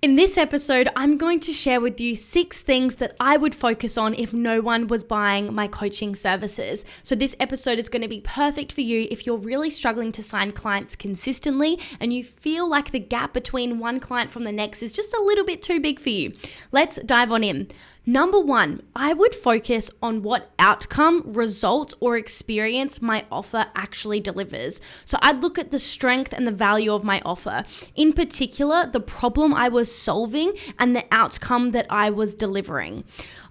In this episode, I'm going to share with you 6 things that I would focus on if no one was buying my coaching services. So this episode is going to be perfect for you if you're really struggling to sign clients consistently and you feel like the gap between one client from the next is just a little bit too big for you. Let's dive on in. Number 1, I would focus on what outcome, result, or experience my offer actually delivers. So I'd look at the strength and the value of my offer. In particular, the problem I was solving and the outcome that I was delivering.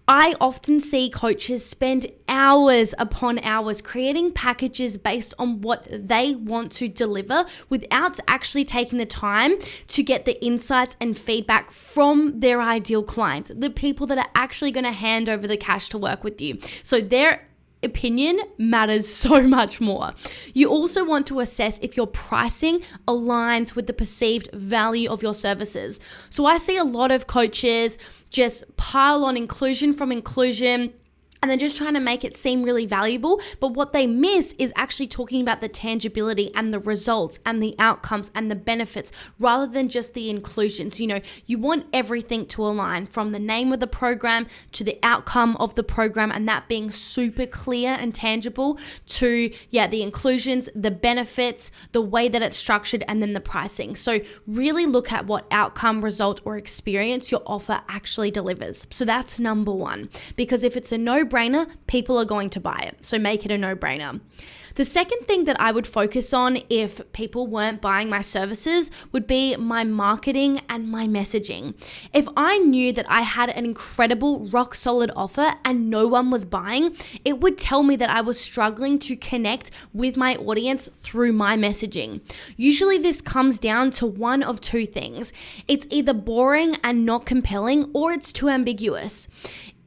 I often see coaches spend hours upon hours creating packages based on what they want to deliver without actually taking the time to get the insights and feedback from their ideal clients, the people that are actually going to hand over the cash to work with you. So their opinion matters so much more. You also want to assess if your pricing aligns with the perceived value of your services. So I see a lot of coaches just pile on inclusion from inclusion, and they're just trying to make it seem really valuable. But what they miss is actually talking about the tangibility and the results and the outcomes and the benefits rather than just the inclusions. You want everything to align from the name of the program to the outcome of the program, and that being super clear and tangible to, the inclusions, the benefits, the way that it's structured, and then the pricing. So really look at what outcome, result, or experience your offer actually delivers. So that's number 1, because if it's a no-brainer, people are going to buy it. So make it a no-brainer. The second thing that I would focus on if people weren't buying my services would be my marketing and my messaging. If I knew that I had an incredible rock solid offer and no one was buying, it would tell me that I was struggling to connect with my audience through my messaging. Usually this comes down to one of 2 things. It's either boring and not compelling, or it's too ambiguous.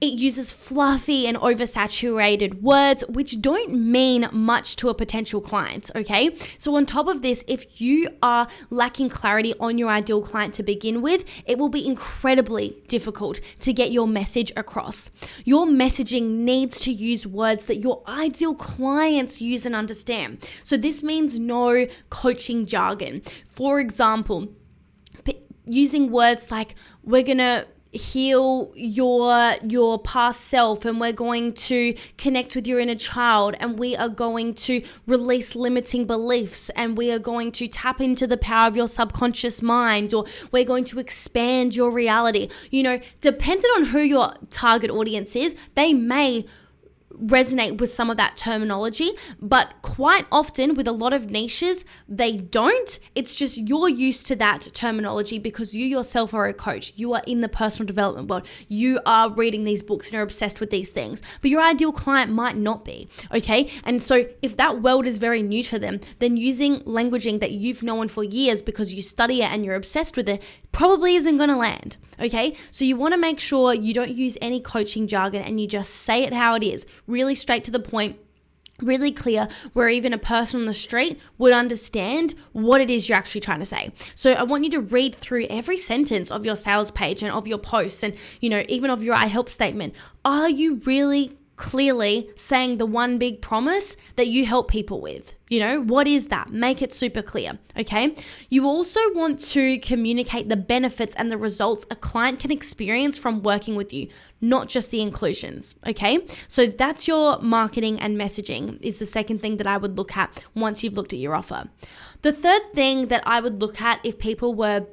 It uses fluffy and oversaturated words which don't mean much to a potential client, okay? So on top of this, if you are lacking clarity on your ideal client to begin with, it will be incredibly difficult to get your message across. Your messaging needs to use words that your ideal clients use and understand. So this means no coaching jargon. For example, using words like, we're going to heal your past self, and we're going to connect with your inner child, and we are going to release limiting beliefs, and we are going to tap into the power of your subconscious mind, or we're going to expand your reality. Depending on who your target audience is, they may resonate with some of that terminology, but quite often with a lot of niches, they don't. It's just you're used to that terminology because you yourself are a coach. You are in the personal development world. You are reading these books and are obsessed with these things, but your ideal client might not be, okay? And so if that world is very new to them, then using languaging that you've known for years because you study it and you're obsessed with it probably isn't going to land, okay? So you want to make sure you don't use any coaching jargon and you just say it how it is, really straight to the point, really clear, where even a person on the street would understand what it is you're actually trying to say. So I want you to read through every sentence of your sales page and of your posts and, even of your I help statement. Are you really clearly saying the one big promise that you help people with? What is that? Make it super clear, okay? You also want to communicate the benefits and the results a client can experience from working with you, not just the inclusions, okay? So that's your marketing and messaging is the second thing that I would look at once you've looked at your offer. The third thing that I would look at if people were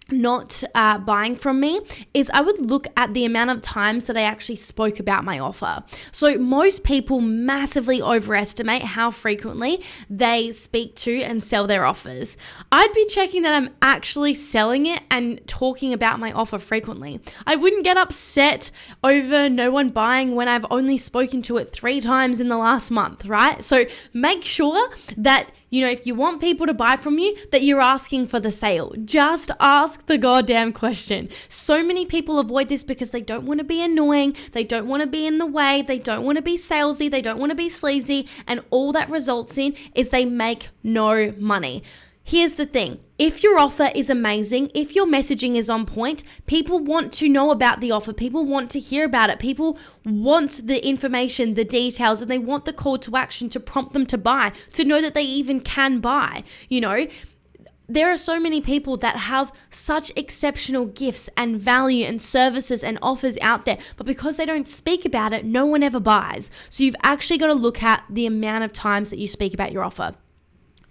not buying from me is I would look at the amount of times that I actually spoke about my offer. So most people massively overestimate how frequently they speak to and sell their offers. I'd be checking that I'm actually selling it and talking about my offer frequently. I wouldn't get upset over no one buying when I've only spoken to it 3 times in the last month, right? So make sure that if you want people to buy from you, that you're asking for the sale. Just ask the goddamn question. So many people avoid this because they don't want to be annoying. They don't want to be in the way. They don't want to be salesy. They don't want to be sleazy. And all that results in is they make no money. Here's the thing. If your offer is amazing, if your messaging is on point, people want to know about the offer. People want to hear about it. People want the information, the details, and they want the call to action to prompt them to buy, to know that they even can buy. There are so many people that have such exceptional gifts and value and services and offers out there, but because they don't speak about it, no one ever buys. So you've actually got to look at the amount of times that you speak about your offer.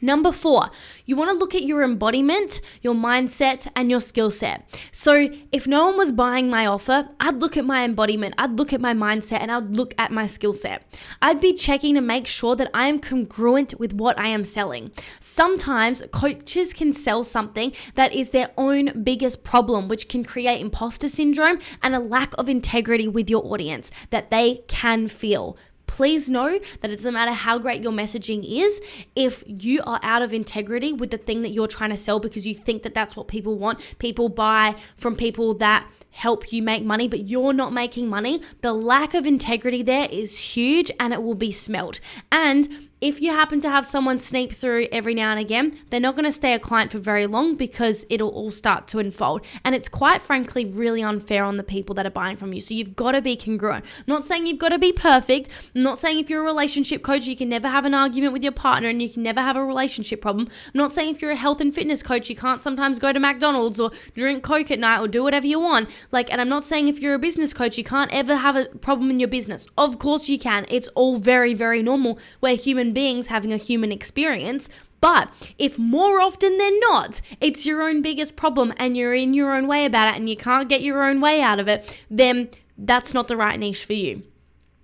Number 4, you want to look at your embodiment, your mindset, and your skill set. So if no one was buying my offer, I'd look at my embodiment, I'd look at my mindset, and I'd look at my skill set. I'd be checking to make sure that I am congruent with what I am selling. Sometimes coaches can sell something that is their own biggest problem, which can create imposter syndrome and a lack of integrity with your audience that they can feel. Please know that it doesn't matter how great your messaging is, if you are out of integrity with the thing that you're trying to sell because you think that that's what people want. People buy from people that help you make money, but you're not making money. The lack of integrity there is huge and it will be smelt. And if you happen to have someone sneak through every now and again, they're not going to stay a client for very long because it'll all start to unfold. And it's quite frankly really unfair on the people that are buying from you. So you've got to be congruent. I'm not saying you've got to be perfect. I'm not saying if you're a relationship coach, you can never have an argument with your partner and you can never have a relationship problem. I'm not saying if you're a health and fitness coach, you can't sometimes go to McDonald's or drink Coke at night or do whatever you want. And I'm not saying if you're a business coach, you can't ever have a problem in your business. Of course you can. It's all very, very normal. We're human beings having a human experience. But if more often than not, it's your own biggest problem and you're in your own way about it and you can't get your own way out of it, then that's not the right niche for you.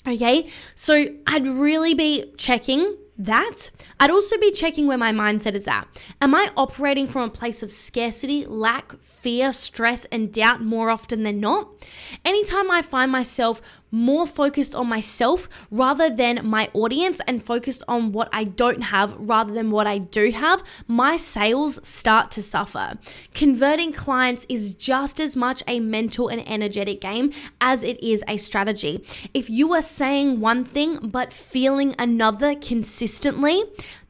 Okay, so I'd really be checking that. I'd also be checking where my mindset is at. Am I operating from a place of scarcity, lack, fear, stress, and doubt more often than not? Anytime I find myself more focused on myself rather than my audience and focused on what I don't have rather than what I do have, my sales start to suffer. Converting clients is just as much a mental and energetic game as it is a strategy. If you are saying one thing but feeling another consistently,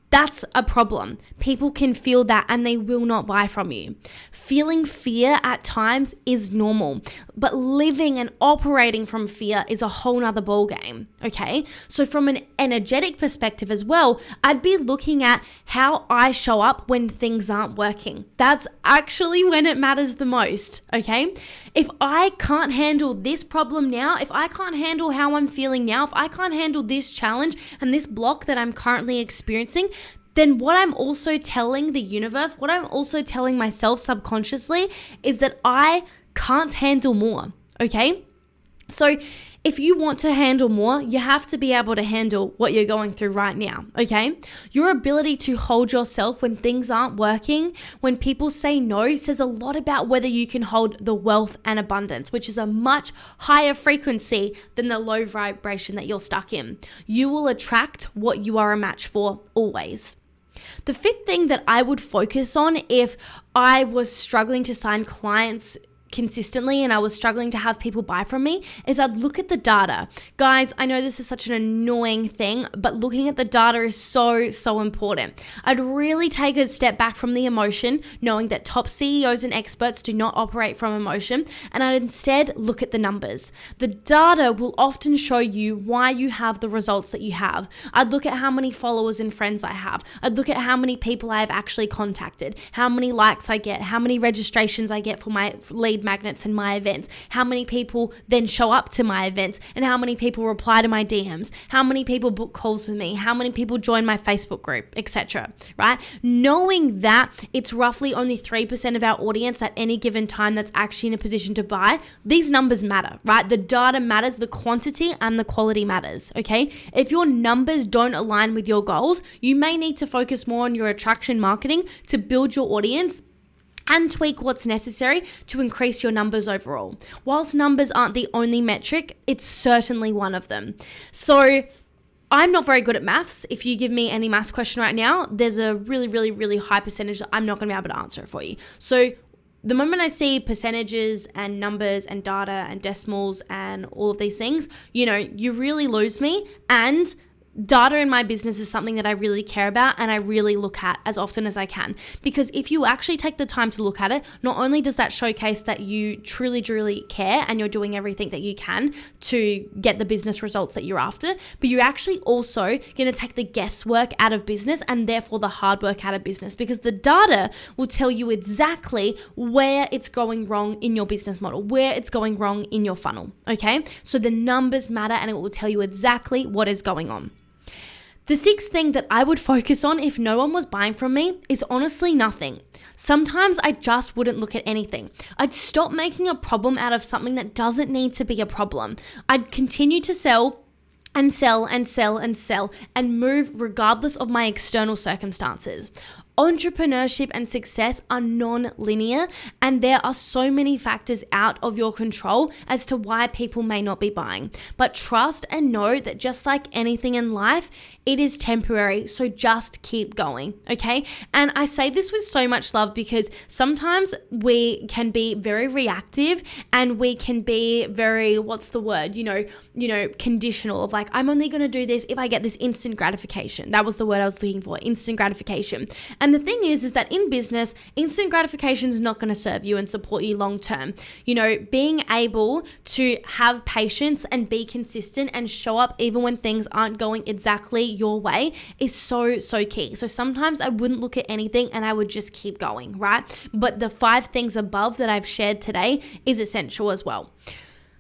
that's a problem. People can feel that and they will not buy from you. Feeling fear at times is normal, but living and operating from fear is a whole nother ballgame, okay? So from an energetic perspective as well, I'd be looking at how I show up when things aren't working. That's actually when it matters the most, okay? If I can't handle this problem now, if I can't handle how I'm feeling now, if I can't handle this challenge and this block that I'm currently experiencing, then what I'm also telling the universe, what I'm also telling myself subconsciously is that I can't handle more, okay? So if you want to handle more, you have to be able to handle what you're going through right now, okay? Your ability to hold yourself when things aren't working, when people say no, says a lot about whether you can hold the wealth and abundance, which is a much higher frequency than the low vibration that you're stuck in. You will attract what you are a match for always. The 5th thing that I would focus on if I was struggling to sign clients consistently and I was struggling to have people buy from me is I'd look at the data. Guys, I know this is such an annoying thing, but looking at the data is so important. I'd really take a step back from the emotion, knowing that top CEOs and experts do not operate from emotion, and I'd instead look at the numbers. The data will often show you why you have the results that you have. I'd look at how many followers and friends I have. I'd look at how many people I have actually contacted, how many likes I get, how many registrations I get for my lead magnets and my events, how many people then show up to my events, and how many people reply to my DMs, how many people book calls with me, how many people join my Facebook group, etc. Right? Knowing that it's roughly only 3% of our audience at any given time that's actually in a position to buy, these numbers matter, right? The data matters, the quantity and the quality matters, okay? If your numbers don't align with your goals, you may need to focus more on your attraction marketing to build your audience and tweak what's necessary to increase your numbers overall. Whilst numbers aren't the only metric, it's certainly one of them. So I'm not very good at maths. If you give me any maths question right now, there's a really high percentage that I'm not going to be able to answer it for you. So the moment I see percentages and numbers and data and decimals and all of these things, you really lose me. And data in my business is something that I really care about and I really look at as often as I can. Because if you actually take the time to look at it, not only does that showcase that you truly, truly care and you're doing everything that you can to get the business results that you're after, but you're actually also going to take the guesswork out of business and therefore the hard work out of business, because the data will tell you exactly where it's going wrong in your business model, where it's going wrong in your funnel. Okay. So the numbers matter and it will tell you exactly what is going on. The sixth thing that I would focus on if no one was buying from me is honestly nothing. Sometimes I just wouldn't look at anything. I'd stop making a problem out of something that doesn't need to be a problem. I'd continue to sell and sell and sell and sell and move regardless of my external circumstances. Entrepreneurship and success are non-linear, and there are so many factors out of your control as to why people may not be buying. But trust and know that just like anything in life, it is temporary. So just keep going, okay? And I say this with so much love because sometimes we can be very reactive and we can be very, conditional of like, I'm only going to do this if I get this instant gratification. That was the word I was looking for, instant gratification. And the thing is that in business, instant gratification is not going to serve you and support you long term. Being able to have patience and be consistent and show up even when things aren't going exactly your way is so, so key. So sometimes I wouldn't look at anything and I would just keep going, right? But the 5 things above that I've shared today is essential as well.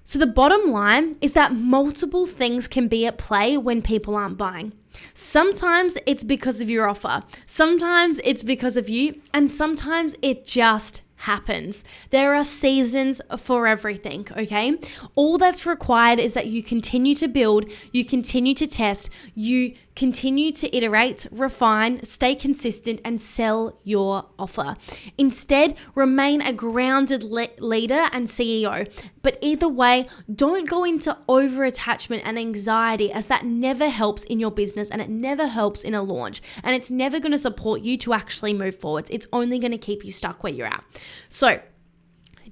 So the bottom line is that multiple things can be at play when people aren't buying. Sometimes it's because of your offer. Sometimes it's because of you. And sometimes it just happens. There are seasons for everything, okay? All that's required is that you continue to build, you continue to test, you continue to iterate, refine, stay consistent, and sell your offer. Instead, remain a grounded leader and CEO. But either way, don't go into over-attachment and anxiety, as that never helps in your business and it never helps in a launch. And it's never going to support you to actually move forwards. It's only going to keep you stuck where you're at. So,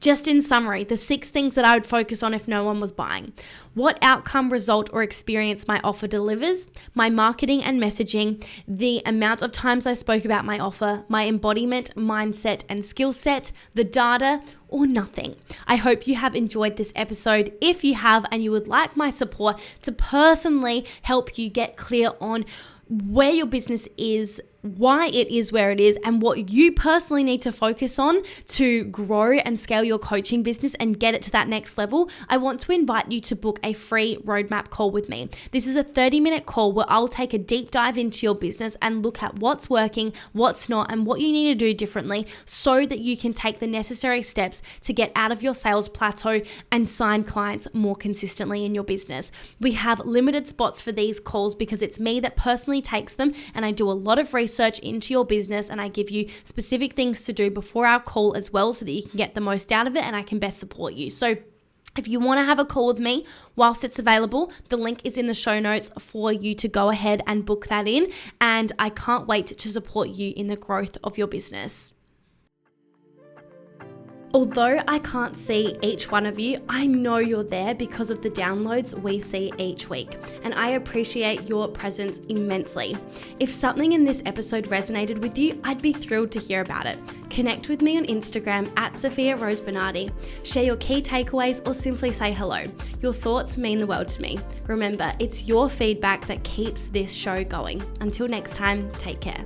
just in summary, the 6 things that I would focus on if no one was buying: what outcome, result, or experience my offer delivers, my marketing and messaging, the amount of times I spoke about my offer, my embodiment, mindset, and skill set, the data, or nothing. I hope you have enjoyed this episode. If you have and you would like my support to personally help you get clear on where your business is, why it is where it is, and what you personally need to focus on to grow and scale your coaching business and get it to that next level, I want to invite you to book a free roadmap call with me. This is a 30-minute call where I'll take a deep dive into your business and look at what's working, what's not, and what you need to do differently so that you can take the necessary steps to get out of your sales plateau and sign clients more consistently in your business. We have limited spots for these calls because it's me that personally takes them, and I do a lot of research into your business, and I give you specific things to do before our call as well so that you can get the most out of it and I can best support you. So if you want to have a call with me whilst it's available, the link is in the show notes for you to go ahead and book that in, and I can't wait to support you in the growth of your business. Although I can't see each one of you, I know you're there because of the downloads we see each week, and I appreciate your presence immensely. If something in this episode resonated with you, I'd be thrilled to hear about it. Connect with me on Instagram at Sofia Rose Bernardi. Share your key takeaways or simply say hello. Your thoughts mean the world to me. Remember, it's your feedback that keeps this show going. Until next time, take care.